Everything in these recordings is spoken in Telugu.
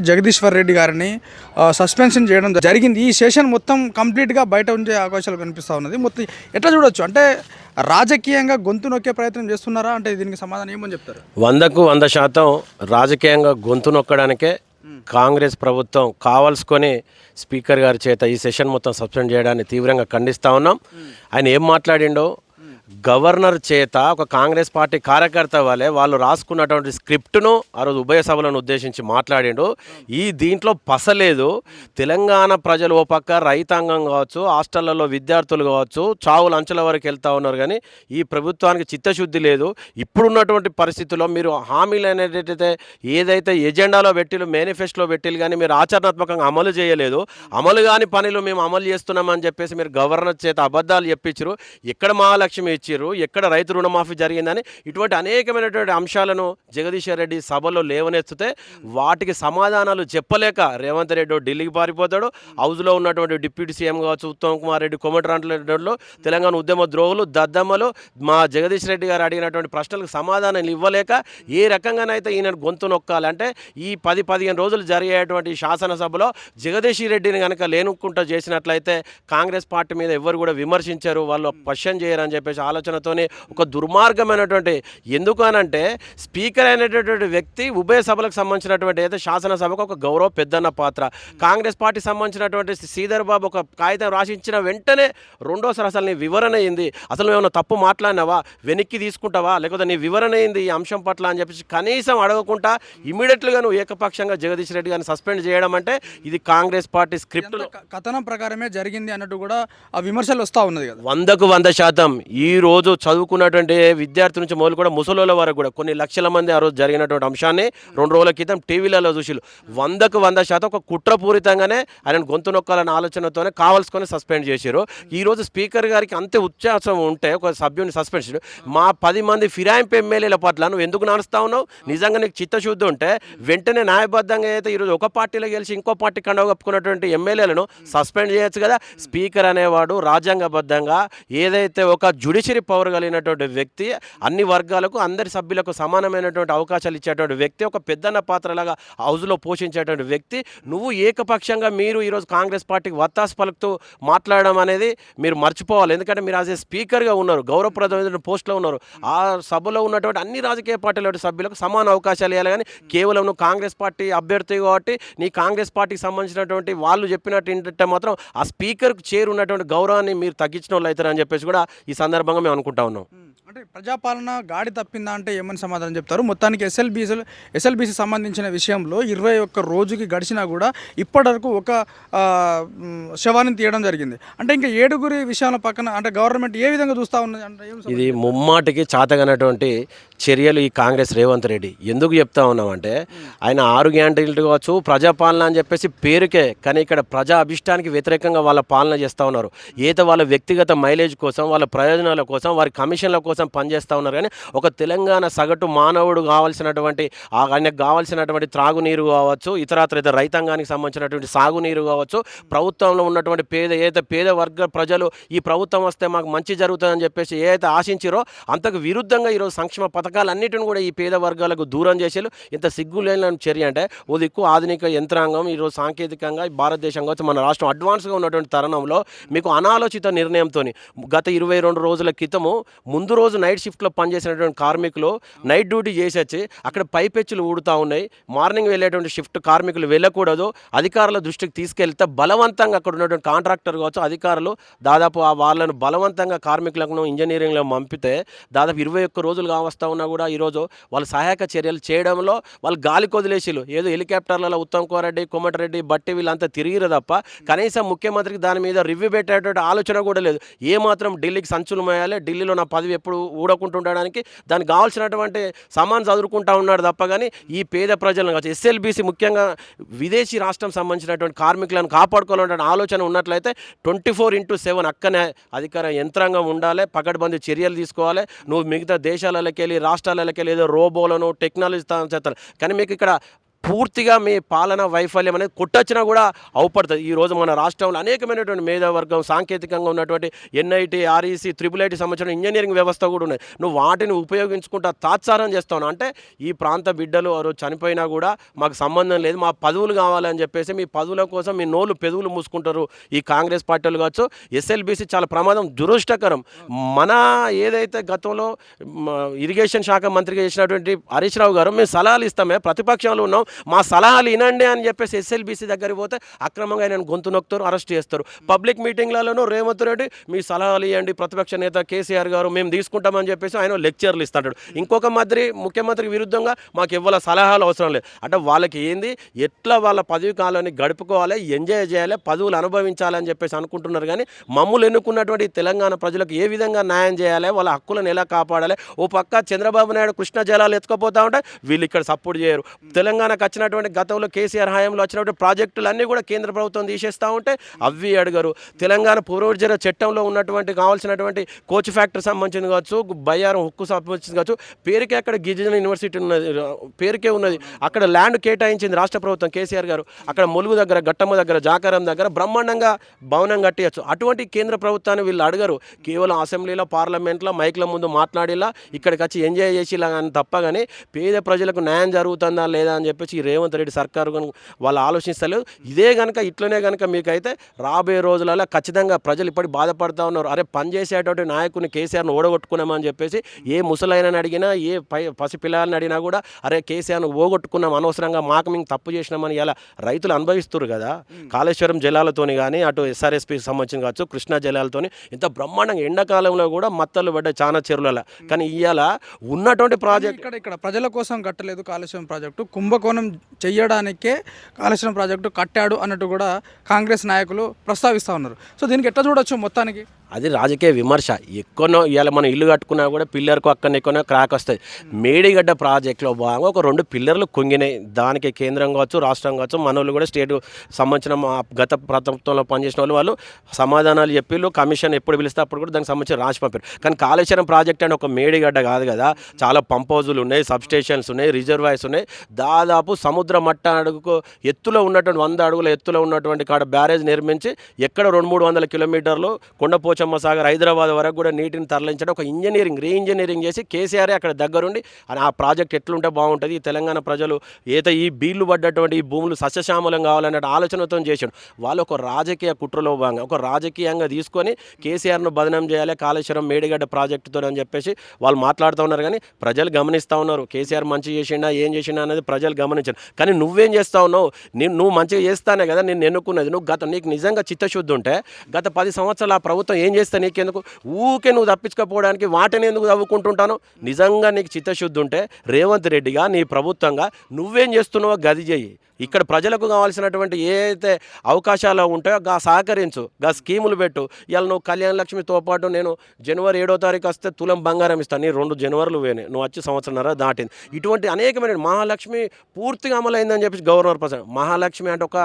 జగదీశ్వర్ రెడ్డి గారిని సస్పెన్షన్ చేయడం జరిగింది. ఈ సెషన్ మొత్తం కంప్లీట్గా బయట ఉండే అవకాశాలు కనిపిస్తూ ఉన్నది. మొత్తం ఎట్లా చూడొచ్చు అంటే రాజకీయంగా గొంతు నొక్కే ప్రయత్నం చేస్తున్నారా అంటే దీనికి సమాధానం ఏమని చెప్తారు? 100% రాజకీయంగా గొంతు నొక్కడానికే కాంగ్రెస్ ప్రభుత్వం కావాల్సుకొని స్పీకర్ గారి చేత ఈ సెషన్ మొత్తం సస్పెండ్ చేయడాన్ని తీవ్రంగా ఖండిస్తూ ఉన్నాం. ఆయన ఏం మాట్లాడిండో గవర్నర్ చేత ఒక కాంగ్రెస్ పార్టీ కార్యకర్త వల్లే వాళ్ళు రాసుకున్నటువంటి స్క్రిప్ట్ను ఆ రోజు ఉభయ సభలను ఉద్దేశించి మాట్లాడిండు. దీంట్లో పసలేదు. తెలంగాణ ప్రజలు ఓ పక్క రైతాంగం కావచ్చు, హాస్టళ్లలో విద్యార్థులు కావచ్చు, చావుల అంచెల వరకు వెళ్తూ ఉన్నారు. కానీ ఈ ప్రభుత్వానికి చిత్తశుద్ధి లేదు. ఇప్పుడున్నటువంటి పరిస్థితుల్లో మీరు హామీలు అనేటైతే ఏదైతే ఎజెండాలో పెట్టిలు, మేనిఫెస్టోలో పెట్టిలు, కానీ మీరు ఆచరణాత్మకంగా అమలు చేయలేదు. అమలు కాని పనులు మేము అమలు చేస్తున్నామని చెప్పేసి మీరు గవర్నర్ చేత అబద్ధాలు చెప్పించారు. ఎక్కడ మహాలక్ష్మి ఇచ్చారు, ఎక్కడ రైతు రుణమాఫీ జరిగిందని ఇటువంటి అనేకమైనటువంటి అంశాలను జగదీశ్వర్ రెడ్డి సభలో లేవనెత్తితే వాటికి సమాధానాలు చెప్పలేక రేవంత్ రెడ్డి ఢిల్లీకి పారిపోతాడు. హౌస్లో ఉన్నటువంటి డిప్యూటీ సీఎం కావచ్చు ఉత్తమ్ కుమార్ రెడ్డి, కోమటిరెడ్డిలో తెలంగాణ ఉద్యమ ద్రోహులు, దద్దమ్మలు మా జగదీష్ రెడ్డి గారు అడిగినటువంటి ప్రశ్నలకు సమాధానాలు ఇవ్వలేక ఏ రకంగానైతే ఈయన గొంతు నొక్కాలంటే ఈ 10-15 రోజులు జరిగేటువంటి శాసనసభలో జగదీష్ రెడ్డిని కనుక లేనుకుంటూ చేసినట్లయితే కాంగ్రెస్ పార్టీ మీద ఎవరు కూడా విమర్శించారు, వాళ్ళు క్వశ్చన్ చేయరని చెప్పేసి ఆలోచనతోనే ఒక దుర్మార్గమైనటువంటి, ఎందుకు అనంటే స్పీకర్ అయినటువంటి వ్యక్తి ఉభయ సభలకు సంబంధించినటువంటి అయితే శాసనసభకు ఒక గౌరవ పెద్దన్న పాత్ర. కాంగ్రెస్ పార్టీ సంబంధించినటువంటి శ్రీధర్ బాబు ఒక కాగితం రాసించిన వెంటనే రెండోసారి అసలు నీ వివరణ అయింది, అసలు ఏమైనా తప్పు మాట్లాడినావా, వెనక్కి తీసుకుంటావా, లేకపోతే నీ వివరణ అయింది ఈ అంశం పట్ల అని చెప్పేసి కనీసం అడగకుండా ఇమీడియట్గా నువ్వు ఏకపక్షంగా జగదీష్ రెడ్డి గారిని సస్పెండ్ చేయడం అంటే ఇది కాంగ్రెస్ పార్టీ స్క్రిప్ట్ కథనం ప్రకారమే జరిగింది అన్నట్టు కూడా ఆ విమర్శలు వస్తూ ఉన్నది కదా. 100% ఈ రోజు చదువుకున్నటువంటి విద్యార్థి నుంచి మొదలు కూడా ముసలోళ్ళ వరకు కూడా కొన్ని లక్షల మంది ఆ రోజు జరిగినటువంటి అంశాన్ని 2 రోజుల క్రితం టీవీలలో చూసిలు. 100% ఒక కుట్రపూరితంగానే ఆయన గొంతు నొక్కాలన్న ఆలోచనతోనే కావాల్సుకొని సస్పెండ్ చేశారు. ఈరోజు స్పీకర్ గారికి అంతే ఉత్సాహం ఉంటే ఒక సభ్యుని సస్పెన్షన్ మా 10 మంది ఫిరాయింపు ఎమ్మెల్యేల పట్ల నువ్వు ఎందుకు నడుస్తా ఉన్నావు? నిజంగా నీకు చిత్తశుద్ధి ఉంటే వెంటనే న్యాయబద్ధంగా అయితే ఈరోజు ఒక పార్టీలో గెలిచి ఇంకో పార్టీ కండవ కప్పుకున్నటువంటి ఎమ్మెల్యేలను సస్పెండ్ చేయొచ్చు కదా. స్పీకర్ అనేవాడు రాజ్యాంగబద్ధంగా ఏదైతే ఒక జ్యుడిషియరీ పవర్ కలిగినటువంటి వ్యక్తి, అన్ని వర్గాలకు అందరి సభ్యులకు సమానమైనటువంటి అవకాశాలు ఇచ్చేటువంటి వ్యక్తి, ఒక పెద్దన్న పాత్రలాగా హౌస్లో పోషించేటువంటి వ్యక్తి, నువ్వు ఏకపక్షంగా మీరు ఈరోజు కాంగ్రెస్ పార్టీకి వత్తాసు పలుకుతూ మాట్లాడడం అనేది మీరు మర్చిపోవాలి. ఎందుకంటే మీరు యాజ్ ఏ స్పీకర్గా ఉన్నారు, గౌరవప్రదమైన పోస్టులో ఉన్నారు. ఆ సభలో ఉన్నటువంటి అన్ని రాజకీయ పార్టీల సభ్యులకు సమాన అవకాశాలు ఇవ్వాలి. కానీ కేవలం నువ్వు కాంగ్రెస్ పార్టీ అభ్యర్థి కాబట్టి నీ కాంగ్రెస్ పార్టీకి సంబంధించినటువంటి వాళ్ళు చెప్పినట్టు ఏంటంటే మాత్రం ఆ స్పీకర్కు చేరున్నటువంటి గౌరవాన్ని మీరు తగ్గించిన వాళ్ళు అవుతారని చెప్పేసి కూడా ఈ సందర్భంగా మేము అనుకుంటా ఉన్నాం. అంటే ప్రజాపాలన గాడి తప్పిందా అంటే ఏమని సమాధానం చెప్తారు? మొత్తానికి ఎస్ఎల్బీసీ సంబంధించిన విషయంలో 21 రోజుకి గడిచినా కూడా ఇప్పటివరకు ఒక శవాన్ని తీయడం జరిగింది. అంటే ఇంకా 7గురి విషయాల పక్కన అంటే గవర్నమెంట్ ఏ విధంగా చూస్తూ ఉన్నది అంటే ఇది ముమ్మాటికి చాతగనటువంటి చర్యలు ఈ కాంగ్రెస్ రేవంత్ రెడ్డి. ఎందుకు చెప్తా ఉన్నామంటే ఆయన 6 గ్యారంటీలు కావచ్చు, ప్రజాపాలన అని చెప్పేసి పేరుకే, కానీ ఇక్కడ ప్రజా అభిష్టానికి వ్యతిరేకంగా వాళ్ళ పాలన చేస్తూ ఉన్నారు. వాళ్ళ వ్యక్తిగత మైలేజ్ కోసం, వాళ్ళ ప్రయోజనాల కోసం, వారి కమిషన్ల కోసం పనిచేస్తూ ఉన్నారు. కానీ ఒక తెలంగాణ సగటు మానవుడు కావాల్సినటువంటి ఆయనకు కావాల్సినటువంటి త్రాగునీరు కావచ్చు, ఇతర రైతాంగానికి సంబంధించినటువంటి సాగునీరు కావచ్చు, ప్రభుత్వంలో ఉన్నటువంటి పేద వర్గ ప్రజలు ఈ ప్రభుత్వం వస్తే మాకు మంచి జరుగుతుందని చెప్పేసి ఏదైతే ఆశించారో అంతకు విరుద్ధంగా ఈరోజు సంక్షేమ పథకాలన్నిటిని కూడా ఈ పేద వర్గాలకు దూరం చేసేలు. ఇంత సిగ్గులేని చర్య అంటే ఓ దిక్కు ఆధునిక యంత్రాంగం ఈరోజు సాంకేతికంగా భారతదేశం కావచ్చు మన రాష్ట్రం అడ్వాన్స్గా ఉన్నటువంటి తరుణంలో మీకు అనాలోచిత నిర్ణయంతో గత 22 రోజుల క్రితము ముందు రోజు నైట్ షిఫ్ట్లో పనిచేసినటువంటి కార్మికులు నైట్ డ్యూటీ చేసి వచ్చి అక్కడ పైపెచ్చులు ఊడుతూ ఉన్నాయి. మార్నింగ్ వెళ్ళేటువంటి షిఫ్ట్ కార్మికులు వెళ్ళకూడదు, అధికారుల దృష్టికి తీసుకెళ్తే బలవంతంగా అక్కడ ఉన్నటువంటి కాంట్రాక్టర్ కావచ్చు అధికారులు దాదాపు వాళ్ళను బలవంతంగా కార్మికులను ఇంజనీరింగ్లో పంపితే దాదాపు 21 రోజులు కావస్తా ఉన్నా కూడా ఈరోజు వాళ్ళు సహాయక చర్యలు చేయడంలో వాళ్ళు గాలి కొదిలేసిలు. ఏదో హెలికాప్టర్లలో ఉత్తమ్ కుమార్ రెడ్డి, కోమటిరెడ్డి, బట్టి వీళ్ళంతా తిరిగిరు తప్ప కనీసం ముఖ్యమంత్రికి దాని మీద రివ్యూ పెట్టేటువంటి ఆలోచన కూడా లేదు. ఏమాత్రం ఢిల్లీకి సంచులు మోయాలి, ఢిల్లీలో నా పదవి ఎప్పుడు ఊడకుంటుండడానికి దానికి కావాల్సినటువంటి సామాన్ చదువుకుంటా ఉన్నాడు తప్ప కానీ ఈ పేద ప్రజలను కావచ్చు ఎస్ఎల్బీసీ ముఖ్యంగా విదేశీ రాష్ట్రం సంబంధించినటువంటి కార్మికులను కాపాడుకోవాలనే ఆలోచన ఉన్నట్లయితే 24/7 అక్కనే అధికార యంత్రాంగం ఉండాలి, పకడ్బందీ చర్యలు తీసుకోవాలి. నువ్వు మిగతా దేశాలకి వెళ్ళి రాష్ట్రాలకి వెళ్ళి ఏదో రోబోలను టెక్నాలజీ చేస్తారు. కానీ మీకు ఇక్కడ పూర్తిగా మీ పాలన వైఫల్యం అనేది కొట్టొచ్చినా కూడా అవుపడుతుంది. ఈరోజు మన రాష్ట్రంలో అనేకమైనటువంటి మేధావర్గం సాంకేతికంగా ఉన్నటువంటి ఎన్ఐటి, ఆర్ఈసి, త్రిపుల్ ఐటీ సంబంధించిన ఇంజనీరింగ్ వ్యవస్థ కూడా ఉన్నాయి. నువ్వు వాటిని ఉపయోగించుకుంటా తాత్సారం చేస్తావు. అంటే ఈ ప్రాంత బిడ్డలు వారు చనిపోయినా కూడా మాకు సంబంధం లేదు, మా పదవులు కావాలని చెప్పేసి మీ పదవుల కోసం మీ నోళ్ళు పెదవులు మూసుకుంటారు ఈ కాంగ్రెస్ పార్టీలు కావచ్చు. ఎస్ఎల్బీసీ చాలా ప్రమాదం, దురదృష్టకరం. మన ఏదైతే గతంలో ఇరిగేషన్ శాఖ మంత్రిగా చేసినటువంటి హరీష్ రావు గారు మేము సలహాలు ఇస్తామే, ప్రతిపక్షంలో ఉన్నాం, మా సలహాలు వినండి అని చెప్పేసి ఎస్ఎల్బీసీ దగ్గరికి పోతే అక్రమంగా ఆయన గొంతు నొక్కుతారు, అరెస్ట్ చేస్తారు. పబ్లిక్ మీటింగ్లలోనూ రేవంత్ రెడ్డి మీ సలహాలు ఇవ్వండి, ప్రతిపక్ష నేత కేసీఆర్ గారు మేము తీసుకుంటామని చెప్పేసి ఆయన లెక్చర్లు ఇస్తాడు. ఇంకొక ముఖ్యమంత్రికి విరుద్ధంగా మాకు ఇవ్వాల సలహాలు అవసరం లేదు అంటే వాళ్ళకి ఏంది, ఎట్లా వాళ్ళ పదవి కాలాన్ని గడుపుకోవాలి, ఎంజాయ్ చేయాలి, పదవులు అనుభవించాలని చెప్పేసి అనుకుంటున్నారు. కానీ మమ్మల్ని ఎన్నుకున్నటువంటి తెలంగాణ ప్రజలకు ఏ విధంగా న్యాయం చేయాలి, వాళ్ళ హక్కులను ఎలా కాపాడాలి. ఓ పక్క చంద్రబాబు నాయుడు కృష్ణా జలాలు ఎత్తుకపోతా ఉంటే వీళ్ళు ఇక్కడ సపోర్ట్ చేయరు. తెలంగాణకు వచ్చినటువంటి గతంలో కేసీఆర్ హయాంలో వచ్చినటువంటి ప్రాజెక్టులన్నీ కూడా కేంద్ర ప్రభుత్వం తీసేస్తూ ఉంటే అవి అడగరు. తెలంగాణ పూర్వజర చట్టంలో ఉన్నటువంటి కావాల్సినటువంటి కోచ్ ఫ్యాక్టరీ సంబంధించింది కావచ్చు, బయ్యారం ఉక్కు సంబంధించింది కావచ్చు, పేరుకే అక్కడ గిరిజన యూనివర్సిటీ ఉన్నది, పేరుకే ఉన్నది. అక్కడ ల్యాండ్ కేటాయించింది రాష్ట్ర ప్రభుత్వం కేసీఆర్ గారు. అక్కడ ములుగు దగ్గర, గట్టమ్మ దగ్గర, జాకారం దగ్గర బ్రహ్మాండంగా భవనం కట్టేయచ్చు. అటువంటి కేంద్ర ప్రభుత్వాన్ని వీళ్ళు అడగరు. కేవలం అసెంబ్లీలో, పార్లమెంట్లో మైక్ల ముందు మాట్లాడిలా, ఇక్కడికి వచ్చి ఎంజాయ్ చేసిలా కానీ తప్ప కానీ పేద ప్రజలకు న్యాయం జరుగుతుందా లేదా అని చెప్పేసి ఈ రేవంత్ రెడ్డి సర్కారు వాళ్ళు ఆలోచిస్తలేదు. ఇదే కనుక ఇట్లనే కనుక మీకైతే రాబోయే రోజులలో ఖచ్చితంగా ప్రజలు ఇప్పటికి బాధపడుతూ ఉన్నారు. అరే పనిచేసేటువంటి నాయకుని కేసీఆర్ను ఓడగొట్టుకున్నామని చెప్పేసి ఏ ముసలైనని అడిగినా, ఏ పసిపిల్లలని అడిగినా కూడా అరే కేసీఆర్ను ఓగొట్టుకున్నాం, అనవసరంగా మాకు మేము తప్పు చేసినామని ఇలా రైతులు అనుభవిస్తారు కదా. కాళేశ్వరం జలాలతోని కానీ, అటు ఎస్ఆర్ఎస్పికి సంబంధించిన కావచ్చు, కృష్ణా జలాలతోని ఇంత బ్రహ్మాండంగా ఎండాకాలంలో కూడా మత్తలు పడ్డ చాలా చెరువుల. కానీ ఇవాళ ఉన్నటువంటి ప్రాజెక్ట్ ఇక్కడ ప్రజల కోసం కట్టలేదు కాళేశ్వరం ప్రాజెక్టు, కుంభకోణం చెయ్యడానికే కాళేశ్వరం ప్రాజెక్టు కట్టాడు అన్నట్టు కూడా కాంగ్రెస్ నాయకులు ప్రస్తావిస్తూ ఉన్నారు. సో దీనికి ఎట్లా చూడొచ్చు మొత్తానికి? అది రాజకీయ విమర్శ. ఎక్కువనో ఇవాళ మనం ఇల్లు కట్టుకున్నా కూడా పిల్లర్కు అక్కడ ఎక్కువనో క్రాక్ వస్తుంది. మేడిగడ్డ ప్రాజెక్టులో భాగంగా ఒక 2 పిల్లర్లు కుంగినాయి. దానికి కేంద్రం కావచ్చు, రాష్ట్రం కావచ్చు, మనోళ్ళు కూడా స్టేట్ సంబంధించిన గత ప్రభుత్వంలో పనిచేసిన వాళ్ళు సమాధానాలు చెప్పిళ్ళు. కమిషన్ ఎప్పుడు పిలిస్తే అప్పుడు కూడా దానికి సంబంధించి రాసి పంపారు. కానీ కాళేశ్వరం ప్రాజెక్ట్ అంటే ఒక మేడిగడ్డ కాదు కదా. చాలా పంప్ హౌజులు ఉన్నాయి, సబ్స్టేషన్స్ ఉన్నాయి, రిజర్వాయర్స్ ఉన్నాయి. దాదాపు సముద్ర మట్ట అడుగుకు ఎత్తులో ఉన్నటువంటి 100 అడుగుల ఎత్తులో ఉన్నటువంటి కాడ బ్యారేజ్ నిర్మించి ఎక్కడ 200-300 కిలోమీటర్లు కొండపోచమ్మ సాగర్ హైదరాబాద్ వరకు కూడా నీటిని తరలించడం ఒక రీఇంజనీరింగ్ చేసి కేసీఆర్ అక్కడ దగ్గరుండి ఆ ప్రాజెక్ట్ ఎట్లుంటే బాగుంటుంది, ఈ తెలంగాణ ప్రజలు ఈ బీళ్లు పడ్డటువంటి ఈ భూములు సస్యశ్యామలం కావాలనే ఆలోచనతో చేశాడు. వాళ్ళు ఒక రాజకీయ కుట్రలో భాగంగా ఒక రాజకీయంగా తీసుకొని కేసీఆర్ను బదనం చేయాలి కాళేశ్వరం మేడిగడ్డ ప్రాజెక్టుతో అని చెప్పేసి వాళ్ళు మాట్లాడుతూ ఉన్నారు. కానీ ప్రజలు గమనిస్తూ ఉన్నారు కేసీఆర్ మంచి చేసిండా ఏం చేసిండా అనేది ప్రజలు గమనించారు. కానీ నువ్వేం చేస్తా ఉన్నావు? నువ్వు మంచిగా చేస్తానే కదా నేను ఎన్నుకున్నది. నీకు నిజంగా చిత్తశుద్ధి ఉంటే గత 10 సంవత్సరాలు ఆ ప్రభుత్వం ఏం చేస్తా నీకెందుకు ఊకే నువ్వు తప్పించుకోపోవడానికి వాటిని ఎందుకు తవ్వుకుంటుంటాను? నిజంగా నీకు చిత్తశుద్ధి ఉంటే రేవంత్ రెడ్డిగా నీ ప్రభుత్వంగా నువ్వేం చేస్తున్నావో గది చెయ్యి. ఇక్కడ ప్రజలకు కావాల్సినటువంటి ఏదైతే అవకాశాలు ఉంటాయో సహకరించు, స్కీములు పెట్టు. ఇవాళ నువ్వు కళ్యాణ లక్ష్మితో పాటు నేను జనవరి 7వ తారీఖు వస్తే తులం బంగారం ఇస్తాను, నీ 2 జనవరిలు పోయినాయి, నువ్వు వచ్చి సంవత్సరంన్నర దాటింది. ఇటువంటి అనేకమైన మహాలక్ష్మి పూర్తిగా అమలైందని చెప్పి గవర్నర్ ప్రసాద్. మహాలక్ష్మి అంటే ఒక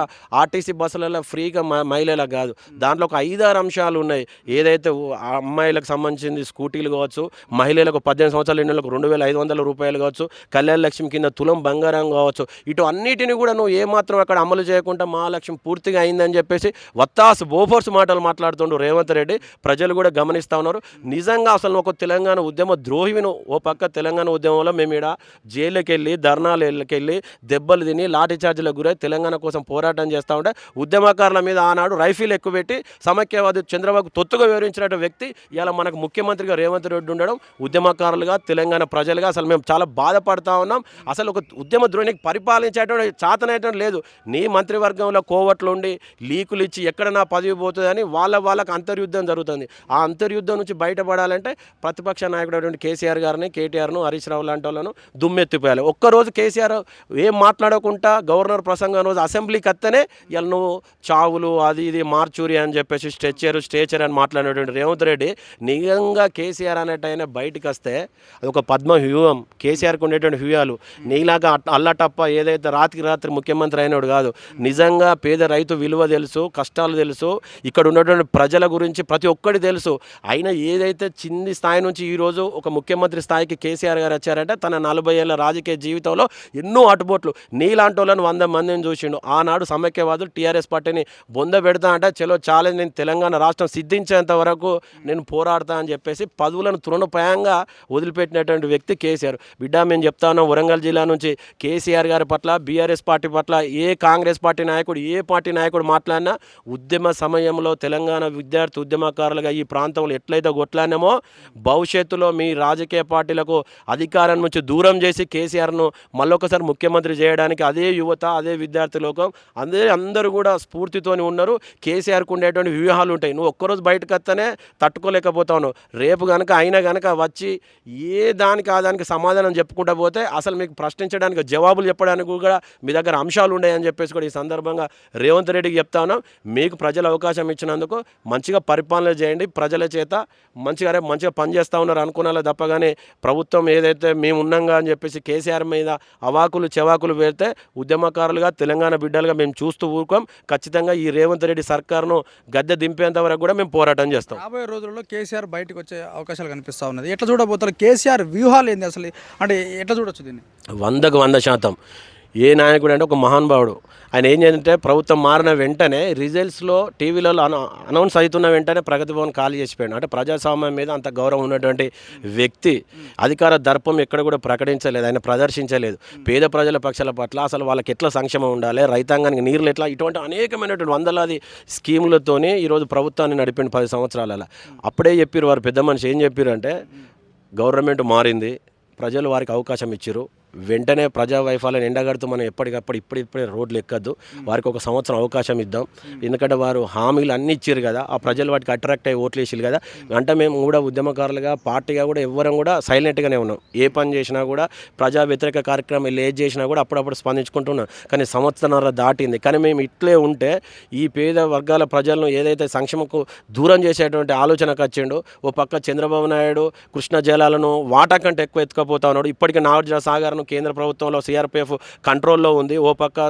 ఆర్టీసీ బస్సులలో ఫ్రీగా మహిళలకు కాదు, దాంట్లో ఒక 5-6 అంశాలు ఉన్నాయి. ఏదైతే అమ్మాయిలకు సంబంధించింది స్కూటీలు కావచ్చు, మహిళలకు 18 సంవత్సరాల ఎన్నికలకు 2,500 రూపాయలు కావచ్చు, కళ్యాణ లక్ష్మి కింద తులం బంగారం కావచ్చు, ఇటు అన్నిటిని కూడా ఏమాత్రం అక్కడ అమలు చేయకుండా మహాలక్ష్మి పూర్తిగా అయిందని చెప్పేసి వత్తాసు బోఫోర్స్ మాటలు మాట్లాడుతుండు రేవంత్ రెడ్డి. ప్రజలు కూడా గమనిస్తూ ఉన్నారు. నిజంగా అసలు ఒక తెలంగాణ ఉద్యమ ద్రోహివిను. ఓ పక్క తెలంగాణ ఉద్యమంలో మేము ఇక్కడ జైలుకి వెళ్ళి ధర్నాలకు వెళ్ళి దెబ్బలు తిని లాఠీ చార్జీలకు గురై తెలంగాణ కోసం పోరాటం చేస్తూ ఉంటే ఉద్యమకారుల మీద ఆనాడు రైఫిల్ ఎక్కువ పెట్టి సమైక్యవాది చంద్రబాబు తొత్తుగా వివరించిన వ్యక్తి ఇలా మనకు ముఖ్యమంత్రిగా రేవంత్ రెడ్డి ఉండడం, ఉద్యమకారులుగా తెలంగాణ ప్రజలుగా అసలు మేము చాలా బాధపడతా ఉన్నాం. అసలు ఒక ఉద్యమ ద్రోహికి పరిపాలించేటువంటి చాతన లేదు. నీ మంత్రివర్గంలో కోవట్లు ఉండి లీకులు ఇచ్చి ఎక్కడ నా పదవి పోతుందని వాళ్ళకు అంతర్యుద్ధం జరుగుతుంది. ఆ అంతర్యుద్ధం నుంచి బయటపడాలంటే ప్రతిపక్ష నాయకుడు కేసీఆర్ గారిని, కేటీఆర్ను, హరీష్ రావు లాంటి వాళ్ళను దుమ్మెత్తిపోయాలి. ఒక్కరోజు కేసీఆర్ ఏం మాట్లాడకుండా గవర్నర్ ప్రసంగం రోజు అసెంబ్లీకి వస్తేనే ఇలా నువ్వు చావులు అది ఇది మార్చూరి అని చెప్పేసి స్టేచర్ అని మాట్లాడినటువంటి రేవంత్ రెడ్డి నిజంగా కేసీఆర్ అనేటైనా బయటకు వస్తే అది ఒక పద్మ వ్యూహం. కేసీఆర్కి ఉండేటువంటి వ్యూహాలు నీలాగా అల్లటప్ప ఏదైతే రాత్రికి రాత్రి ముఖ్యమంత్రి అయినోడు కాదు. నిజంగా పేద రైతు విలువ తెలుసు, కష్టాలు తెలుసు, ఇక్కడ ఉన్నటువంటి ప్రజల గురించి ప్రతి ఒక్కటి తెలుసు. అయినా ఏదైతే చిన్ని స్థాయి నుంచి ఈరోజు ఒక ముఖ్యమంత్రి స్థాయికి కేసీఆర్ గారు వచ్చారంటే తన 40 ఏళ్ళ రాజకీయ జీవితంలో ఎన్నో అటుపోట్లు నీలాంటి వాళ్ళని 100 మందిని చూసిండు. ఆనాడు సమైక్యవాదులు టీఆర్ఎస్ పార్టీని బొంద పెడతా అంటే చలో ఛాలెంజ్, నేను తెలంగాణ రాష్ట్రం సిద్ధించేంత వరకు నేను పోరాడతా అని చెప్పేసి పదవులను తృణప్రాయంగా వదిలిపెట్టినటువంటి వ్యక్తి కేసీఆర్. బిడ్డ మేము చెప్తా ఉన్నాం, వరంగల్ జిల్లా నుంచి కేసీఆర్ గారి పట్ల, బీఆర్ఎస్ పార్టీ పట్ల ఏ కాంగ్రెస్ పార్టీ నాయకుడు, ఏ పార్టీ నాయకుడు మాట్లాడినా ఉద్యమ సమయంలో తెలంగాణ విద్యార్థి ఉద్యమకారులుగా ఈ ప్రాంతంలో ఎట్లయితే కొట్లాడినామో భవిష్యత్తులో మీ రాజకీయ పార్టీలకు అధికారం నుంచి దూరం చేసి కేసీఆర్ను మళ్ళొకసారి ముఖ్యమంత్రి చేయడానికి అదే యువత, అదే విద్యార్థి లోకం, అదే అందరూ కూడా స్ఫూర్తితోని ఉన్నారు. కేసీఆర్కు ఉండేటువంటి వ్యూహాలు ఉంటాయి. నువ్వు ఒక్కరోజు బయటకు వస్తేనే తట్టుకోలేకపోతావు. రేపు కనుక అయినా కనుక వచ్చి ఏ దానికి ఆ దానికి సమాధానం చెప్పుకుంటూ పోతే అసలు మీకు ప్రశ్నించడానికి, జవాబులు చెప్పడానికి కూడా మీ దగ్గర అంశాలు ఉన్నాయని చెప్పేసి కూడా ఈ సందర్భంగా రేవంత్ రెడ్డికి చెప్తా ఉన్నాం. మీకు ప్రజలు అవకాశం ఇచ్చినందుకు మంచిగా పరిపాలన చేయండి, ప్రజల చేత మంచిగా పనిచేస్తూ ఉన్నారు అనుకున్నాలో తప్పగానే ప్రభుత్వం ఏదైతే మేము ఉన్నాగా అని చెప్పేసి కేసీఆర్ మీద అవాకులు చెవాకులు పెడితే ఉద్యమకారులుగా తెలంగాణ బిడ్డలుగా మేము చూస్తూ ఊరుకోం. ఖచ్చితంగా ఈ రేవంత్ రెడ్డి సర్కారును గద్దె దింపేంత వరకు కూడా మేము పోరాటం చేస్తాం. రాబోయే రోజుల్లో కేసీఆర్ బయటకు వచ్చే అవకాశాలు కనిపిస్తూ ఉన్నది. ఎట్లా చూడబోతారు? కేసీఆర్ వ్యూహాలు ఏంది అసలు, అంటే ఎట్లా చూడొచ్చు దీన్ని? 100% ఏ నాయకుడు అంటే ఒక మహానుభావుడు. ఆయన ఏం చేయాలంటే ప్రభుత్వం మారిన వెంటనే రిజల్ట్స్లో టీవీలలో అనౌన్స్ అవుతున్న వెంటనే ప్రగతి భవన్ ఖాళీ చేసిపోయాడు. అంటే ప్రజాస్వామ్యం మీద అంత గౌరవం ఉన్నటువంటి వ్యక్తి అధికార దర్పం ఎక్కడ కూడా ప్రకటించలేదు, ఆయన ప్రదర్శించలేదు. పేద ప్రజల పక్షాల పట్ల అసలు వాళ్ళకి ఎట్లా సంక్షేమం ఉండాలి, రైతాంగానికి నీళ్ళు ఎట్లా, ఇటువంటి అనేకమైనటువంటి వందలాది స్కీములతోనే ఈరోజు ప్రభుత్వాన్ని నడిపిండి 10 సంవత్సరాల. అప్పుడే చెప్పారు వారు పెద్ద మనిషి, ఏం చెప్పారు అంటే గవర్నమెంట్ మారింది, ప్రజలు వారికి అవకాశం ఇచ్చారు, వెంటనే ప్రజా వైఫల్యాన్ని ఎండగడుతూ మనం ఎప్పటికప్పుడు ఇప్పుడే రోడ్లు ఎక్కద్దు, వారికి ఒక సంవత్సరం అవకాశం ఇద్దాం. ఎందుకంటే వారు హామీలు అన్నీ ఇచ్చారు కదా, ఆ ప్రజలు వాటికి అట్రాక్ట్ అయ్యి ఓట్లు వేసారు కదా. అంటే మేము కూడా ఉద్యమకారులుగా పార్టీగా కూడా ఎవ్వరం కూడా సైలెంట్గానే ఉన్నాం. ఏ పని చేసినా కూడా ప్రజా వ్యతిరేక కార్యక్రమం ఏది చేసినా కూడా అప్పుడప్పుడు స్పందించుకుంటున్నాం. కానీ సంవత్సరాల దాటింది. కానీ మేము ఇట్లే ఉంటే ఈ పేద వర్గాల ప్రజలను ఏదైతే సంక్షేమకు దూరం చేసేటువంటి ఆలోచనకు వచ్చిండో, ఓ పక్క చంద్రబాబు నాయుడు కృష్ణా జలాలను వాటా కంటే ఎక్కువ ఎత్తుకపోతా ఉన్నాడు. ఇప్పటికీ నాగార్జున సాగర్ను కేంద్ర ప్రభుత్వంలో సిఆర్పిఎఫ్ కంట్రోల్లో ఉంది. ఓ పక్క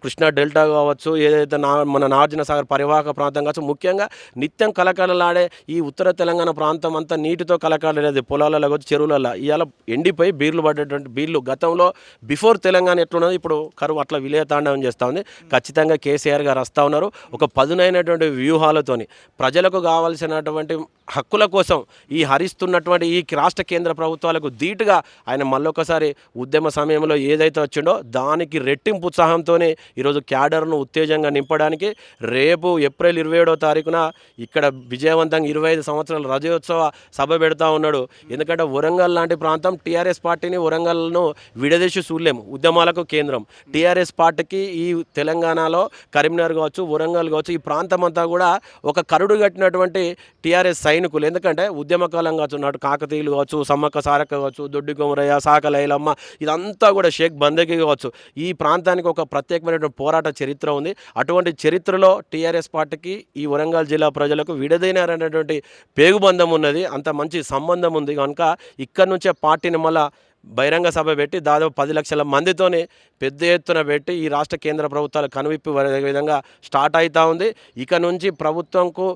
కృష్ణా డెల్టా కావచ్చు, ఏదైతే మన నాగార్జున సాగర్ పరివాహక ప్రాంతం కావచ్చు, ముఖ్యంగా నిత్యం కలకలలాడే ఈ ఉత్తర తెలంగాణ ప్రాంతం అంతా నీటితో కలకలలేదు. పొలాలలో కావచ్చు, చెరువులలో ఇవాళ ఎండిపోయి బీర్లు పడేటువంటి బీర్లు. గతంలో బిఫోర్ తెలంగాణ ఎట్లున్నది, ఇప్పుడు కరువు అట్లా విలయతాండవం చేస్తూ ఉంది. ఖచ్చితంగా కేసీఆర్ గారు వస్తూ ఉన్నారు ఒక పదునైనటువంటి వ్యూహాలతోని. ప్రజలకు కావాల్సినటువంటి హక్కుల కోసం ఈ హరిస్తున్నటువంటి ఈ రాష్ట్ర కేంద్ర ప్రభుత్వాలకు ధీటుగా ఆయన మళ్ళొకసారి ఉద్యమ సమయంలో ఏదైతే వచ్చిండో దానికి రెట్టింపు ఉత్సాహంతోనే ఈరోజు క్యాడర్ను ఉత్తేజంగా నింపడానికి రేపు ఏప్రిల్ 27వ తారీఖున ఇక్కడ విజయవంతంగా 25 సంవత్సరాల రజయోత్సవ సభ పెడతా ఉన్నాడు. ఎందుకంటే వరంగల్ లాంటి ప్రాంతం టీఆర్ఎస్ పార్టీని, వరంగల్ను విడదీసి చూడలేము, ఉద్యమాలకు కేంద్రం. టీఆర్ఎస్ పార్టీకి ఈ తెలంగాణలో కరీంనగర్ కావచ్చు, వరంగల్ కావచ్చు, ఈ ప్రాంతం అంతా కూడా ఒక కరుడు కట్టినటువంటి టీఆర్ఎస్ సైనికులు. ఎందుకంటే ఉద్యమకాలం కావచ్చు, నాటు కాకతీయులు కావచ్చు, సమ్మక్క సారక్క కావచ్చు, దొడ్డి కొమరయ్య, సాక లైలమ్మ, ఇదంతా కూడా షేక్ బందకి కావచ్చు, ఈ ప్రాంతానికి ఒక ప్రత్యేకమైనటువంటి పోరాట చరిత్ర ఉంది. అటువంటి చరిత్రలో టీఆర్ఎస్ పార్టీకి ఈ వరంగల్ జిల్లా ప్రజలకు విడదైనారనేటువంటి పేగుబంధం ఉన్నది, అంత మంచి సంబంధం ఉంది. కనుక ఇక్కడ నుంచే పార్టీని మళ్ళా బహిరంగ సభ పెట్టి దాదాపు 10 లక్షల మందితోనే పెద్ద ఎత్తున పెట్టి ఈ రాష్ట్ర కేంద్ర ప్రభుత్వాలు కనువిప్పి విధంగా స్టార్ట్ అవుతూ ఉంది. ఇక నుంచి ప్రభుత్వంకు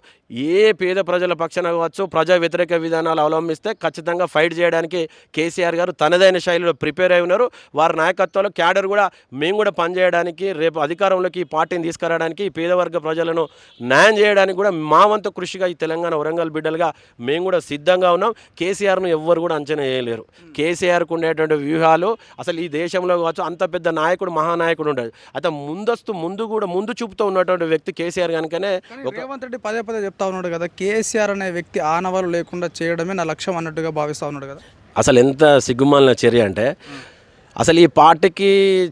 ఏ పేద ప్రజల పక్షాన కావచ్చు ప్రజా వ్యతిరేక విధానాలు అవలంబిస్తే ఖచ్చితంగా ఫైట్ చేయడానికి కేసీఆర్ గారు తనదైన శైలిలో ప్రిపేర్ అయి ఉన్నారు. వారి నాయకత్వంలో క్యాడర్ కూడా మేము కూడా పనిచేయడానికి, రేపు అధికారంలోకి ఈ పార్టీని తీసుకురావడానికి, ఈ పేదవర్గ ప్రజలను న్యాయం చేయడానికి కూడా మా వంతు కృషిగా ఈ తెలంగాణ వరంగల్ బిడ్డలుగా మేము కూడా సిద్ధంగా ఉన్నాం. కేసీఆర్ను ఎవ్వరు కూడా అంచనా వేయలేరు. కేసీఆర్కు ఉండేటువంటి వ్యూహాలు అసలు ఈ దేశంలో కావచ్చు అంత పెద్ద నాయకుడు, మహానాయకుడు ఉండదు. అయితే ముందు చూపుతూ ఉన్నటువంటి వ్యక్తి కేసీఆర్ కనుకనే. రేవంత్ రెడ్డి పదే చెప్తా ఉన్నాడు కదా, కేసీఆర్ అనే వ్యక్తి ఆనవాళ్ళు లేకుండా చేయడమే నా లక్ష్యం అన్నట్టుగా భావిస్తూ ఉన్నాడు కదా. అసలు ఎంత సిగ్గుమాలిన చర్య అంటే, అసలు ఈ పార్టీకి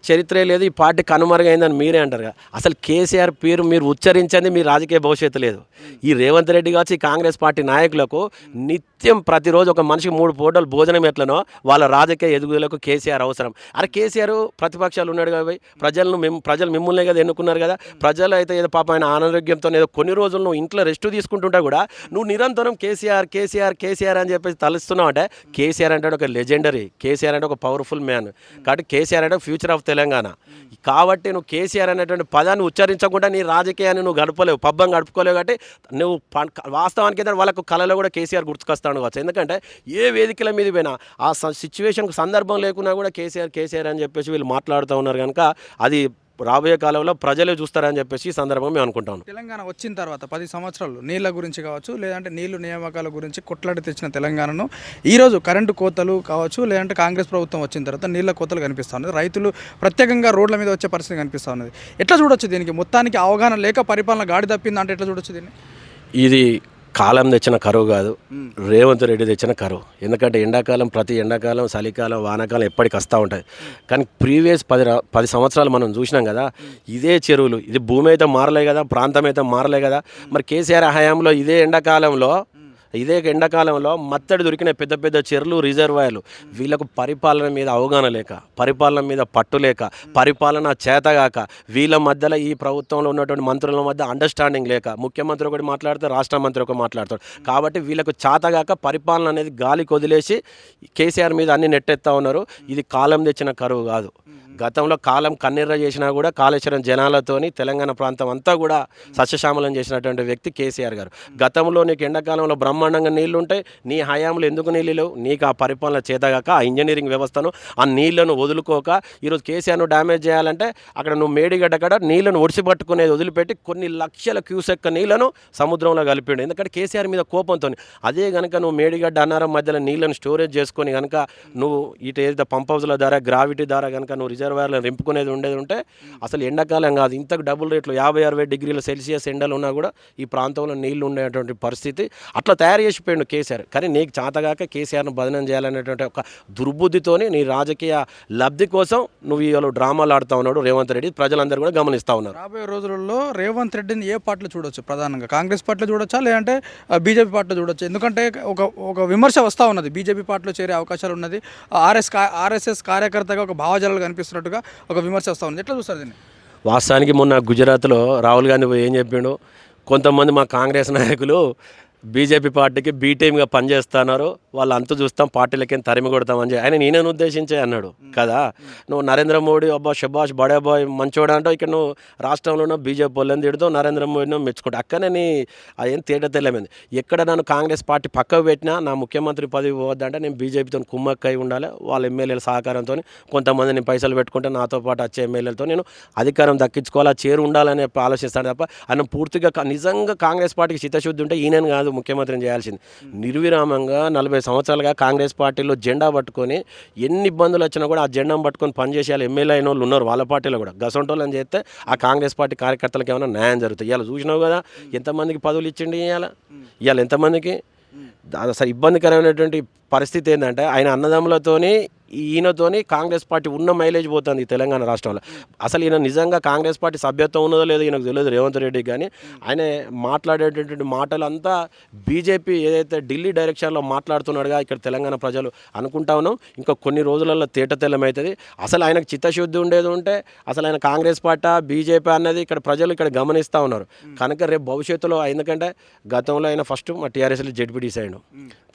చరిత్రే లేదు, ఈ పార్టీ కనుమరుగైందని మీరే అంటారు కదా. అసలు కేసీఆర్ పేరు మీరు ఉచ్చరించండి, మీ రాజకీయ భవిష్యత్తు లేదు. ఈ రేవంత్ రెడ్డి కావచ్చు, ఈ కాంగ్రెస్ పార్టీ నాయకులకు నిత్యం ప్రతిరోజు ఒక మనిషికి 3 పూటలు భోజనం ఎట్లనో వాళ్ళ రాజకీయ ఎదుగుదలకు కేసీఆర్ అవసరం. అరే కేసీఆర్ ప్రతిపక్షాలు ఉన్నాడు కదా, ప్రజలు మిమ్మల్నే కదా ఎన్నుకున్నారు కదా. ప్రజలు అయితే ఏదో పాప ఆయన అనారోగ్యంతో ఏదో కొన్ని రోజులు నువ్వు ఇంట్లో రెస్ట్ తీసుకుంటుంటా కూడా నువ్వు నిరంతరం కేసీఆర్ కేసీఆర్ కేసీఆర్ అని చెప్పేసి తలుస్తున్నావు. అంటే కేసీఆర్ అంటే ఒక లెజెండరీ, కేసీఆర్ అంటే ఒక పవర్ఫుల్ మ్యాన్. కాబట్టి కేసీఆర్ అంటే ఫ్యూచర్ ఆఫ్ తెలంగాణ. కాబట్టి నువ్వు కేసీఆర్ అనేటువంటి పదాన్ని ఉచ్చరించకుండా నీ రాజకీయాన్ని నువ్వు గడపలేవు, పబ్బం గడుపుకోలేవు. కాబట్టి నువ్వు వాస్తవానికి ఏంటంటే వాళ్ళకు కళలో కూడా కేసీఆర్ గుర్తుకొస్తాను కావచ్చు. ఎందుకంటే ఏ వేదికల మీద పోయినా ఆ సిచ్యువేషన్కు సందర్భం లేకున్నా కూడా కేసీఆర్ అని చెప్పేసి వీళ్ళు మాట్లాడుతూ ఉన్నారు కనుక అది రాబోయే కాలంలో ప్రజలే చూస్తారని చెప్పేసి ఈ సందర్భం మేము అనుకుంటాం. తెలంగాణ వచ్చిన తర్వాత 10 సంవత్సరాలు నీళ్ళ గురించి కావచ్చు, లేదంటే నీళ్లు నియామకాల గురించి కొట్లాడి తెచ్చిన తెలంగాణను ఈరోజు కరెంటు కోతలు కావచ్చు, లేదంటే కాంగ్రెస్ ప్రభుత్వం వచ్చిన తర్వాత నీళ్ళ కోతలు కనిపిస్తూ ఉన్నది. రైతులు ప్రత్యేకంగా రోడ్ల మీద వచ్చే పరిస్థితి కనిపిస్తూ ఉన్నది. ఎట్లా చూడొచ్చు దీనికి? మొత్తానికి అవగాహన లేక పరిపాలన గాడి తప్పింది అంటే ఎట్లా చూడొచ్చు దీన్ని? ఇది కాలం తెచ్చిన కరువు కాదు, రేవంత్ రెడ్డి తెచ్చిన కరువు. ఎందుకంటే ఎండాకాలం, ప్రతి ఎండాకాలం, చలికాలం, వానాకాలం ఎప్పటికి వస్తూ ఉంటుంది. కానీ ప్రీవియస్ 10 సంవత్సరాలు మనం చూసినాం కదా, ఇదే చెరువులు, ఇది భూమి అయితే మారలే కదా, ప్రాంతం అయితే మారలే కదా. మరి కేసీఆర్ హయాంలో ఇదే ఎండాకాలంలో మత్తడి దొరికిన పెద్ద పెద్ద చెరువులు, రిజర్వాయర్లు. వీళ్ళకు పరిపాలన మీద అవగాహన లేక, పరిపాలన మీద పట్టు లేక, పరిపాలన చేతగాక, వీళ్ళ మధ్యలో ఈ ప్రభుత్వంలో ఉన్నటువంటి మంత్రుల మధ్య అండర్స్టాండింగ్ లేక, ముఖ్యమంత్రి ఒకటి మాట్లాడితే రాష్ట్ర మంత్రి ఒకటి మాట్లాడతాడు. కాబట్టి వీళ్ళకు చేతగాక పరిపాలన అనేది గాలికి వదిలేసి కేసీఆర్ మీద అన్ని నెట్టెత్తా ఉన్నారు. ఇది కాలం తెచ్చిన కరువు కాదు. గతంలో కాలం కన్నెర్ర చేసినా కూడా కాళేశ్వరం జనాలతోని తెలంగాణ ప్రాంతం అంతా కూడా సస్యశ్యామలం చేసినటువంటి వ్యక్తి కేసీఆర్ గారు. గతంలో నీకు ఎండాకాలంలో బ్రహ్మాండంగా నీళ్లు ఉంటాయి, నీ హయాంలో ఎందుకు నీళ్ళు లేవు? నీకు ఆ పరిపాలన చేతగాక, ఆ ఇంజనీరింగ్ వ్యవస్థను, ఆ నీళ్లను వదులుకోక ఈరోజు కేసీఆర్ను డ్యామేజ్ చేయాలంటే అక్కడ నువ్వు మేడిగడ్డ కాడ నీళ్లను ఒడిసిపట్టుకునేది వదిలిపెట్టి కొన్ని లక్షల క్యూసెక్క నీళ్లను సముద్రంలో కలిపిండు. ఎందుకంటే కేసీఆర్ మీద కోపంతో. అదే కనుక నువ్వు మేడిగడ్డ అన్నారం మధ్యలో నీళ్లను స్టోరేజ్ చేసుకొని కనుక నువ్వు ఇటు ఏదైతే పంప్ హౌస్ల ద్వారా, గ్రావిటీ ద్వారా కనుక నువ్వు రిజర్వాయర్లను నింపుకునేది ఉండేది ఉంటే అసలు ఎండాకాలం కాదు, ఇంతకు డబుల్ రేట్లు 50-60 డిగ్రీల సెల్సియస్ ఎండలు ఉన్నా కూడా ఈ ప్రాంతంలో నీళ్లు ఉండేటువంటి పరిస్థితి అట్లా తయారు చేసిపోయాడు కేసీఆర్. కానీ నీకు చేతగాక కేసీఆర్ను బదనం చేయాలనేటువంటి ఒక దుర్బుద్ధితోని నీ రాజకీయ లబ్ధి కోసం నువ్వు ఇవాళ డ్రామాలు ఆడుతూ ఉన్నాడు రేవంత్ రెడ్డి. ప్రజలందరూ కూడా గమనిస్తూ ఉన్నారు. రాబోయే రోజులలో రేవంత్ రెడ్డిని ఏ పార్టీలో చూడొచ్చు? ప్రధానంగా కాంగ్రెస్ పార్టీలో చూడొచ్చా, లేదంటే బీజేపీ పార్టీలో చూడొచ్చు? ఎందుకంటే ఒక విమర్శ వస్తూ ఉన్నది, బీజేపీ పార్టీలో చేరే అవకాశాలు ఉన్నది, ఆర్ఎస్ఎస్ కార్యకర్తగా ఒక భావజాలు కనిపిస్తున్నట్టుగా ఒక విమర్శ వస్తూ ఉంది. ఎట్లా చూస్తారు దీన్ని? వాస్తవానికి మొన్న గుజరాత్లో రాహుల్ గాంధీ ఏం చెప్పిండు, కొంతమంది మా కాంగ్రెస్ నాయకులు బీజేపీ పార్టీకి బీ టీమ్గా పనిచేస్తున్నారు, వాళ్ళు అంతా చూస్తాం, పార్టీలకేం తరిమి కొడతామని చెప్పి ఆయన నేనని ఉద్దేశించే అన్నాడు కదా. నువ్వు నరేంద్ర మోడీ అబ్బా షబాష్ బడే బాయ్ మంచోడు అంటావు, ఇక్కడ నువ్వు రాష్ట్రంలో బీజేపీ వాళ్ళని తిడుతావు, నరేంద్ర మోడీని మెచ్చుకుంటావు. అక్కనే నీ అదేం తేట తెల్లమైంది. ఎక్కడ నన్ను కాంగ్రెస్ పార్టీ పక్కకు పెట్టినా నా ముఖ్యమంత్రి పదవి పోవద్దంటే నేను బీజేపీతో కుమ్మక్కై ఉండాలి, వాళ్ళ ఎమ్మెల్యేల సహకారంతో, కొంతమంది నేను పైసలు పెట్టుకుంటే నాతో పాటు వచ్చే ఎమ్మెల్యేలతో నేను అధికారం దక్కించుకోవాలా, చేరు ఉండాలని ఆలోచిస్తాను తప్ప ఆయన పూర్తిగా నిజంగా కాంగ్రెస్ పార్టీకి చిత్తశుద్ధి ఉంటే ఈయనని కాదు ముఖ్యమంత్రిని చేయాల్సింది. నిర్విరామంగా 40 సంవత్సరాలుగా కాంగ్రెస్ పార్టీలో జెండా పట్టుకొని ఎన్ని ఇబ్బందులు వచ్చినా కూడా ఆ జెండాను పట్టుకొని పనిచేసేయాలి ఎమ్మెల్యే అయిన వాళ్ళు ఉన్నారు వాళ్ళ పార్టీలో కూడా. గసంటోళ్ళని చేస్తే ఆ కాంగ్రెస్ పార్టీ కార్యకర్తలకు ఏమైనా న్యాయం జరుగుతుంది. ఇవాళ చూసినావు కదా ఎంతమందికి పదవులు ఇచ్చిండి, ఇవాళ ఎంతమందికి. అసలు ఇబ్బందికరమైనటువంటి పరిస్థితి ఏంటంటే ఆయన అన్నదమ్ములతోని ఈయనతోని కాంగ్రెస్ పార్టీ ఉన్న మైలేజ్ పోతుంది ఈ తెలంగాణ రాష్ట్రంలో. అసలు ఈయన నిజంగా కాంగ్రెస్ పార్టీ సభ్యత్వం ఉన్నదో లేదో ఈయనకు తెలియదు రేవంత్ రెడ్డికి. కానీ ఆయన మాట్లాడేటటువంటి మాటలు అంతా బీజేపీ ఏదైతే ఢిల్లీ డైరెక్షన్లో మాట్లాడుతున్నాడుగా ఇక్కడ తెలంగాణ ప్రజలు అనుకుంటా ఉన్నాం. ఇంకా కొన్ని రోజులలో తేట తెల్లమవుతుంది. అసలు ఆయనకు చిత్తశుద్ధి ఉండేది ఉంటే అసలు ఆయన కాంగ్రెస్ పార్టీ బీజేపీ అన్నది ఇక్కడ ప్రజలు ఇక్కడ గమనిస్తూ ఉన్నారు. కనుక రేపు భవిష్యత్తులో ఎందుకంటే గతంలో ఆయన ఫస్ట్ మా టీఆర్ఎస్లో జెడ్పీటీసీ అయ్యాడు,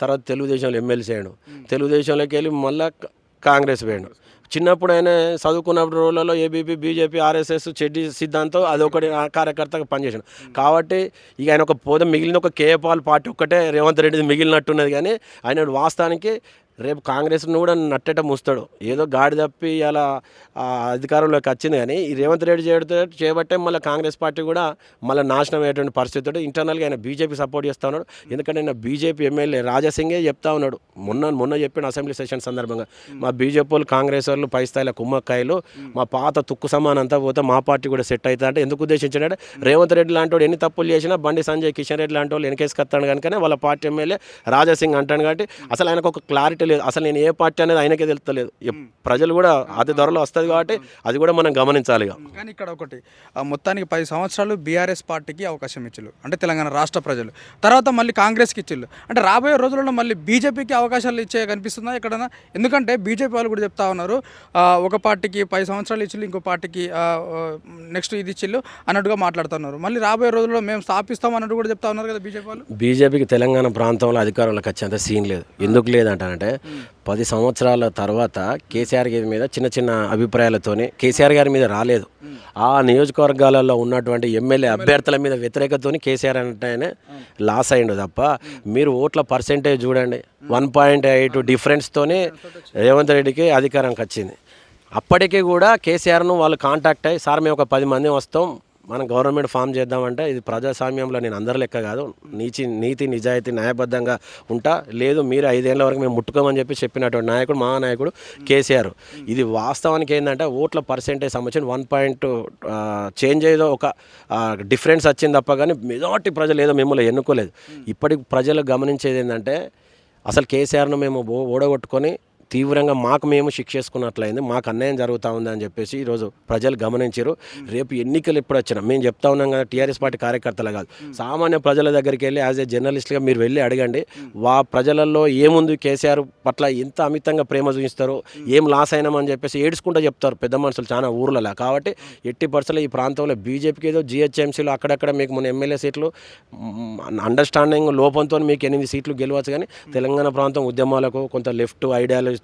తర్వాత తెలుగుదేశంలో ఎమ్మెల్సీ అయ్యాడు, తెలుగుదేశంలోకి వెళ్ళి మళ్ళీ కాంగ్రెస్ వేయండు. చిన్నప్పుడు ఆయన చదువుకున్నప్పుడు రోజులలో ఏబీపీ, బీజేపీ, ఆర్ఎస్ఎస్, చెడ్డి సిద్ధాంతం అదొకటి కార్యకర్తగా పనిచేసాడు. కాబట్టి ఇక ఆయన ఒక మిగిలిన ఒక కేఏపాల్ పార్టీ ఒక్కటే రేవంత్ రెడ్డిది మిగిలినట్టున్నది. కానీ ఆయన వాస్తవానికి రేపు కాంగ్రెస్ను కూడా నట్టేట ముస్తాడు. ఏదో గాడి తప్పి ఇలా అధికారంలోకి వచ్చింది. కానీ ఈ రేవంత్ రెడ్డి చేయబట్టే మళ్ళీ కాంగ్రెస్ పార్టీ కూడా మళ్ళీ నాశనం అయ్యేటువంటి పరిస్థితి. ఇంటర్నల్గా ఆయన బీజేపీ సపోర్ట్ చేస్తూ ఉన్నాడు. ఎందుకంటే ఆయన బీజేపీ ఎమ్మెల్యే రాజాసింగే చెప్తా ఉన్నాడు, మొన్న చెప్పిన అసెంబ్లీ సెషన్ సందర్భంగా మా బీజేపీ వాళ్ళు కాంగ్రెస్ వాళ్ళు పై స్థాయిలో కుమ్మక్కాయలు, మా పాత తుక్కు సమానం అంతా పోతే మా పార్టీ కూడా సెట్ అవుతుంది అంటే ఎందుకు ఉద్దేశించాడు? రేవంత్ రెడ్డి లాంటి వాడు ఎన్ని తప్పులు చేసినా బండి సంజయ్, కిషన్ రెడ్డి లాంటి వాళ్ళు వెనకేసుకొస్తాడు కనుకనే వాళ్ళ పార్టీ ఎమ్మెల్యే రాజాసింగ్ అంటాడు. కాబట్టి అసలు ఆయనకు ఒక క్లారిటీ లేదు, అసలు నేను ఏ పార్టీ అనేది ఆయనకే తెలుస్తలేదు. ప్రజలు కూడా అతి త్వరలో వస్తుంది కాబట్టి అది కూడా మనం గమనించాలి. కానీ ఇక్కడ ఒకటి, మొత్తానికి 10 సంవత్సరాలు బీఆర్ఎస్ పార్టీకి అవకాశం ఇచ్చిళ్ళు అంటే తెలంగాణ రాష్ట్ర ప్రజలు, తర్వాత మళ్ళీ కాంగ్రెస్కి ఇచ్చిళ్ళు అంటే రాబోయే రోజుల్లో మళ్ళీ బీజేపీకి అవకాశాలు ఇచ్చే కనిపిస్తుందా ఎక్కడైనా? ఎందుకంటే బీజేపీ వాళ్ళు కూడా చెప్తా ఉన్నారు ఒక పార్టీకి 10 సంవత్సరాలు ఇచ్చిళ్ళు, ఇంకో పార్టీకి నెక్స్ట్ ఇది ఇచ్చిళ్ళు అన్నట్టుగా మాట్లాడుతున్నారు. మళ్ళీ రాబోయే రోజుల్లో మేము స్థాపిస్తాం అన్నట్టు కూడా చెప్తా ఉన్నారు కదా బీజేపీ వాళ్ళు. బీజేపీకి తెలంగాణ ప్రాంతంలో అధికారంలోకి వచ్చేంత సీన్ లేదు. ఎందుకు లేదంటానంటే 10 సంవత్సరాల తర్వాత కేసీఆర్ గారి మీద చిన్న చిన్న అభిప్రాయాలతోనే కేసీఆర్ గారి మీద రాలేదు. ఆ నియోజకవర్గాలలో ఉన్నటువంటి ఎమ్మెల్యే అభ్యర్థుల మీద వ్యతిరేకతోని కేసీఆర్ అంటే లాస్ అయ్యిండు తప్ప మీరు ఓట్ల పర్సెంటేజ్ చూడండి 1.8 డిఫరెన్స్తోనే రేవంత్ రెడ్డికి అధికారంకి వచ్చింది. అప్పటికీ కూడా కేసీఆర్ను వాళ్ళు కాంటాక్ట్ అయ్యి సార్ మేము ఒక 10 మంది వస్తాం మనం గవర్నమెంట్ ఫామ్ చేద్దామంటే ఇది ప్రజాస్వామ్యంలో నేను అందరి లెక్క కాదు నీతి నిజాయితీ న్యాయబద్ధంగా ఉంటా లేదు మీరు 5 ఏళ్ళ వరకు మేము ముట్టుకోమని చెప్పినటువంటి నాయకుడు మహానాయకుడు కేసీఆర్. ఇది వాస్తవానికి ఏంటంటే ఓట్ల పర్సెంటేజ్ సంబంధించిన 1 చేంజ్ ఏదో ఒక డిఫరెన్స్ వచ్చింది తప్ప కానీ మెజారిటీ ప్రజలు ఏదో మిమ్మల్ని ఎన్నుకోలేదు. ఇప్పటికి ప్రజలు గమనించేది ఏంటంటే అసలు కేసీఆర్ను మేము ఓడగొట్టుకొని తీవ్రంగా మాకు మేము శిక్ష చేసుకున్నట్లయింది, మాకు అన్యాయం జరుగుతూ ఉంది అని చెప్పేసి ఈరోజు ప్రజలు గమనించారు. రేపు ఎన్నికలు ఎప్పుడు వచ్చినా మేము చెప్తా ఉన్నాం కదా, టీఆర్ఎస్ పార్టీ కార్యకర్తలు కాదు సామాన్య ప్రజల దగ్గరికి వెళ్ళి యాజ్ ఏ జర్నలిస్ట్గా మీరు వెళ్ళి అడగండి ప్రజలలో ఏముంది కేసీఆర్ పట్ల ఎంత అమితంగా ప్రేమ చూపిస్తారో ఏం లాస్ అయినామని చెప్పేసి ఏడ్చుకుంటూ చెప్తారు పెద్ద మనుషులు చాలా ఊర్లలో. కాబట్టి 80% ఈ ప్రాంతంలో బీజేపీకి ఏదో జిహెచ్ఎంసీలో అక్కడక్కడ మీకు మన ఎమ్మెల్యే సీట్లు అండర్స్టాండింగ్ లోపంతో మీకు 8 సీట్లు గెలవచ్చు. కానీ తెలంగాణ ప్రాంతం ఉద్యమాలకు కొంత లెఫ్ట్ ఐడియాలజీతోని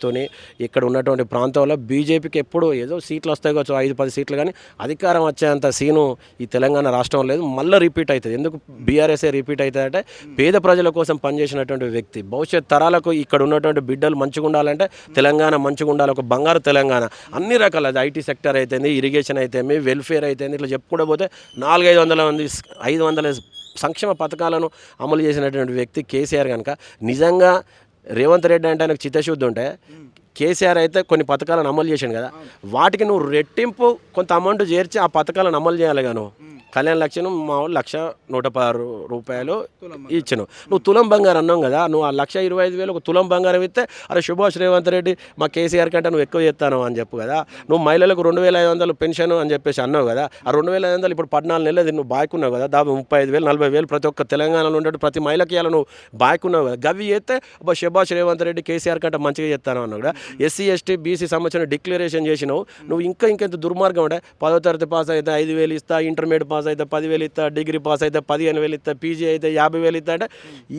ఇక్కడ ఉన్నటువంటి ప్రాంతంలో బీజేపీకి ఎప్పుడు ఏదో సీట్లు వస్తాయి కావచ్చు 5-10 సీట్లు, కానీ అధికారం వచ్చేంత సీను ఈ తెలంగాణ రాష్ట్రం లేదు. మళ్ళీ రిపీట్ అవుతుంది. ఎందుకు బీఆర్ఎస్ఏ రిపీట్ అవుతుంది అంటే పేద ప్రజల కోసం పనిచేసినటువంటి వ్యక్తి భవిష్యత్ తరాలకు ఇక్కడ ఉన్నటువంటి బిడ్డలు మంచిగా ఉండాలంటే తెలంగాణ మంచిగా ఉండాలి, ఒక బంగారు తెలంగాణ అన్ని రకాల ఐటీ సెక్టర్ అయితేంది, ఇరిగేషన్ అయితేమి, వెల్ఫేర్ అయితేంది, ఇట్లా చెప్పుకుంటూ పోతే 400-500 మంది 500 సంక్షేమ పథకాలను అమలు చేసినటువంటి వ్యక్తి కేసీఆర్. కనుక నిజంగా రేవంత్ రెడ్డి అంటే ఆయనకు చిత్తశుద్ధి ఉంటే కేసీఆర్ అయితే కొన్ని పథకాలను అమలు చేశాడు కదా, వాటికి నువ్వు రెట్టింపు కొంత అమౌంట్ చేర్చి ఆ పథకాలను అమలు చేయాలి. గాను కళ్యాణ లక్ష్యం మా వాళ్ళు 1,116 రూపాయలు ఇచ్చాను. నువ్వు తులం బంగారం అన్నావు కదా, నువ్వు ఆ 1,25,000 ఒక తులం బంగారం ఇస్తే అరే సుభాష్ రేవంత్ రెడ్డి మా కేసీఆర్ కంటే నువ్వు ఎక్కువ చేస్తాను అని చెప్పు కదా. నువ్వు మహిళలకు 2,500 పెన్షన్ అని చెప్పేసి అన్నావు కదా, ఆ 2,500 ఇప్పుడు 14 నెలలు నువ్వు బాయ్కున్నావు కదా, దాదాపు 35,000 40,000 ప్రతి ఒక్క తెలంగాణలో ఉండే ప్రతి మహిళకి ఇలా నువ్వు బాయ్కున్నావు కదా. గవి చేస్తే సుభాష్ రేవంత్ రెడ్డి కేసీఆర్ కంటే మంచిగా చేస్తాను అన్నావు కదా. ఎస్సీ ఎస్టీ బీసీ సంబంధించిన డిక్లరేషన్ చేసినావు. నువ్వు ఇంకెంత దుర్మార్గం ఉంటే 10వ తరగతి పాస్ అయితే 5,000 ఇస్తా, ఇంటర్మీడియట్ పాస్ అయితే 10,000 ఇస్తా, డిగ్రీ పాస్ అయితే 15,000 ఇస్తా, పీజీ అయితే 50,000 ఇస్తా. అంటే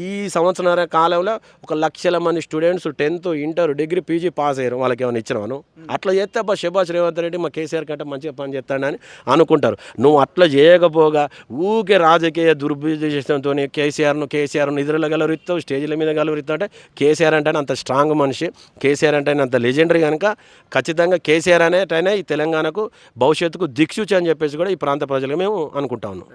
ఈ సంవత్సరాల కాలంలో 1,00,000 మంది students 10th inter degree PG pass అయ్యారు. వాళ్ళకి ఏమైనా ఇచ్చినాను అట్లా చేస్తే సుభాష్ రేవంత్ రెడ్డి మా కేసీఆర్ కంటే మంచిగా పని చేస్తాడని అనుకుంటారు. నువ్వు అట్లా చేయకపోగా ఊకే రాజకీయ దుర్భుద్ధితో కేసీఆర్ నిధులలో గలవరిస్తావు, స్టేజ్ల మీద గలవరిస్తావు. అంటే కేసీఆర్ అంటే అంత స్ట్రాంగ్ మనిషి, కేసీఆర్ అంటే అంత లెజెండరీ. కనుక ఖచ్చితంగా కేసీఆర్ అనేటైనా ఈ తెలంగాణకు భవిష్యత్తుకు దిక్సూచి అని చెప్పేసి కూడా ఈ ప్రాంత ప్రజలుగా మేము అనుకుంటా ఉన్నాం.